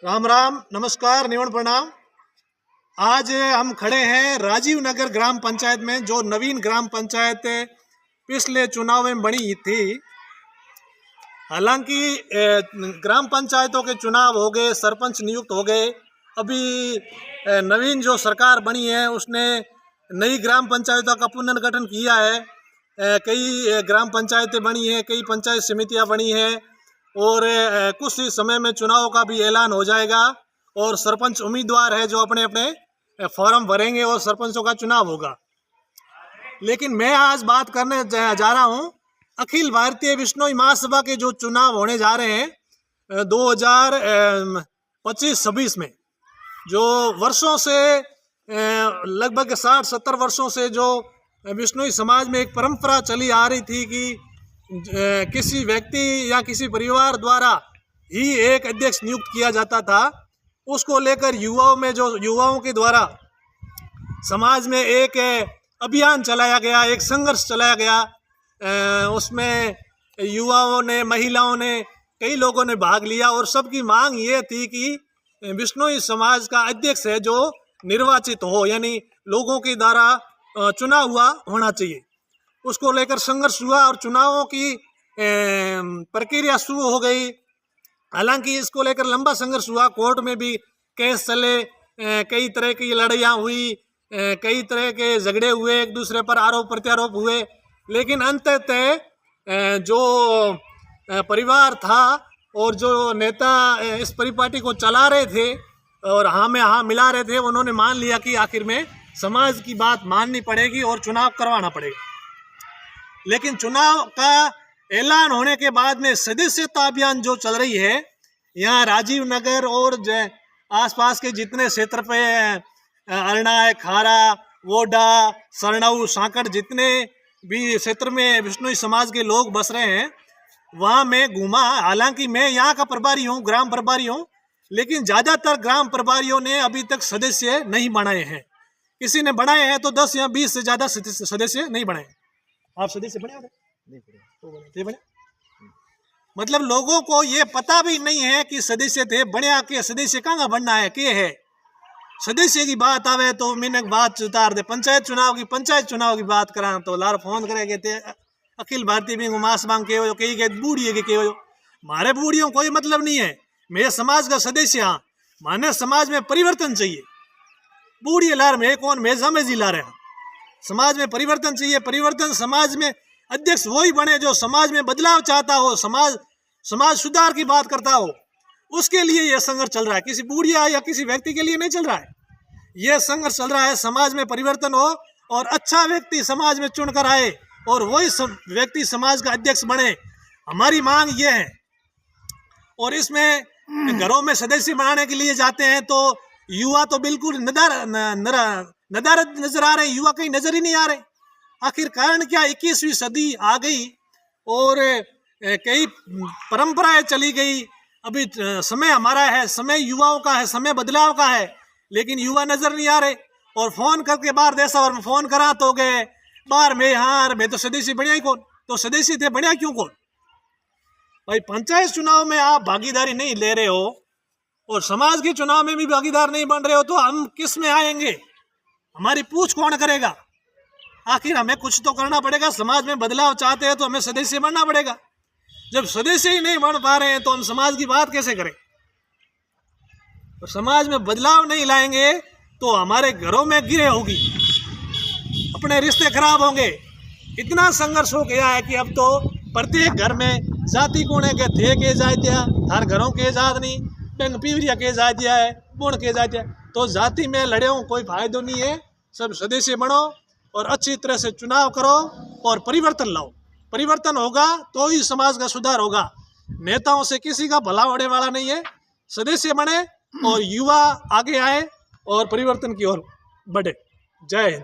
राम राम, नमस्कार, निवण प्रणाम। आज हम खड़े हैं राजीव नगर ग्राम पंचायत में, जो नवीन ग्राम पंचायत पिछले चुनाव में बनी थी। हालांकि ग्राम पंचायतों के चुनाव हो गए, सरपंच नियुक्त हो गए। अभी नवीन जो सरकार बनी है उसने नई ग्राम पंचायतों का पुनर्गठन किया है। कई ग्राम पंचायतें बनी हैं, कई पंचायत समितियां बनी हैं और कुछ ही समय में चुनाव का भी ऐलान हो जाएगा और सरपंच उम्मीदवार है जो अपने अपने फॉर्म भरेंगे और सरपंचों का चुनाव होगा। लेकिन मैं आज बात करने जा रहा हूं अखिल भारतीय विश्नोई महासभा के जो चुनाव होने जा रहे हैं 2025-26 में, जो वर्षों से लगभग 60-70 वर्षों से जो विश्नोई समाज में एक परंपरा चली आ रही थी कि किसी व्यक्ति या किसी परिवार द्वारा ही एक अध्यक्ष नियुक्त किया जाता था। उसको लेकर युवाओं के द्वारा समाज में एक अभियान चलाया गया, एक संघर्ष चलाया गया। उसमें युवाओं ने, महिलाओं ने, कई लोगों ने भाग लिया और सबकी मांग ये थी कि विश्नोई समाज का अध्यक्ष है जो निर्वाचित हो, यानी लोगों के द्वारा चुनाव हुआ होना चाहिए। उसको लेकर संघर्ष हुआ और चुनावों की प्रक्रिया शुरू हो गई। हालांकि इसको लेकर लंबा संघर्ष हुआ, कोर्ट में भी केस चले, कई तरह की लड़ाइयाँ हुई, कई तरह के झगड़े हुए, एक दूसरे पर आरोप प्रत्यारोप हुए। लेकिन अंततः जो परिवार था और जो नेता इस परिपाटी को चला रहे थे और हाँ में हाँ मिला रहे थे, उन्होंने मान लिया कि आखिर में समाज की बात माननी पड़ेगी और चुनाव करवाना पड़ेगा। लेकिन चुनाव का ऐलान होने के बाद में सदस्यता अभियान जो चल रही है, यहाँ राजीव नगर और आसपास के जितने क्षेत्र पे अरणाय, खारा, वोडा, सरनाऊ, सांकड़, जितने भी क्षेत्र में विश्नोई समाज के लोग बस रहे हैं, वहाँ मैं घूमा। हालांकि मैं यहाँ का प्रभारी हूँ, ग्राम प्रभारी हूँ, लेकिन ज़्यादातर ग्राम प्रभारियों ने अभी तक सदस्य नहीं बनाए हैं। किसी ने बनाए हैं तो 10 या 20 से ज़्यादा सदस्य नहीं बनाए। आप सदस्य बने होंगे? नहीं बने। मतलब लोगों को ये पता भी नहीं है कि सदस्य थे बने के, सदस्य कहाँ बनना है, के है। सदस्य की बात आवे तो मैंने बात उतार दे, पंचायत चुनाव की बात करा तो लार फोन करेंगे थे अखिल भारतीय भी महासभा के कई बूढ़ी है के मारे बूढ़ियों कोई मतलब नहीं है। मेरे समाज का सदस्य, हाँ, माने समाज में परिवर्तन चाहिए। बूढ़ी लार में कौन, मैं जमेजी ला रहे हैं। समाज में परिवर्तन चाहिए। परिवर्तन समाज में अध्यक्ष वही बने जो समाज में बदलाव चाहता हो, समाज सुधार की बात करता हो। उसके लिए यह संघर्ष चल रहा है, किसी बूढ़िया या किसी व्यक्ति के लिए नहीं चल रहा है। यह संघर्ष चल रहा है समाज में परिवर्तन हो और अच्छा व्यक्ति समाज में चुनकर आए और वही व्यक्ति समाज का अध्यक्ष बने। हमारी मांग ये है। और इसमें घरों में सदस्य बनाने के लिए जाते हैं तो युवा तो बिल्कुल नदारद नजर आ रहे हैं, युवा कहीं नजर ही नहीं आ रहे। आखिर कारण क्या, 21वीं सदी आ गई और कई परंपराएं चली गई। अभी समय हमारा है, समय युवाओं का है, समय बदलाव का है, लेकिन युवा नजर नहीं आ रहे। और फोन करके बाहर देश और में फोन करा तो गए बाहर में, हाँ मैं तो सदस्य बढ़िया ही कौन, तो सदस्य थे बढ़िया क्यों कौन। भाई पंचायत चुनाव में आप भागीदारी नहीं ले रहे हो और समाज के चुनाव में भी भागीदार नहीं बन रहे हो तो हम किस में आएंगे, हमारी पूछ कौन करेगा। आखिर हमें कुछ तो करना पड़ेगा। समाज में बदलाव चाहते हैं तो हमें सदस्य बनना पड़ेगा। जब सदस्य ही नहीं बन पा रहे हैं तो हम समाज की बात कैसे करें। तो समाज में बदलाव नहीं लाएंगे तो हमारे घरों में गिरे होगी, अपने रिश्ते खराब होंगे। इतना संघर्ष हो गया है कि अब तो प्रत्येक घर में जाति कोने के थे के जातिया, हर घरों के जात नहीं, डंग पीवरिया के जातिया है, बुण के जातिया, तो जाति में लड़े हो कोई फायदा नहीं है। सब सदस्य बनो और अच्छी तरह से चुनाव करो और परिवर्तन लाओ। परिवर्तन होगा तो ही समाज का सुधार होगा। नेताओं से किसी का भला होने वाला नहीं है। सदस्य बने और युवा आगे आए और परिवर्तन की ओर बढ़े। जय हिंद।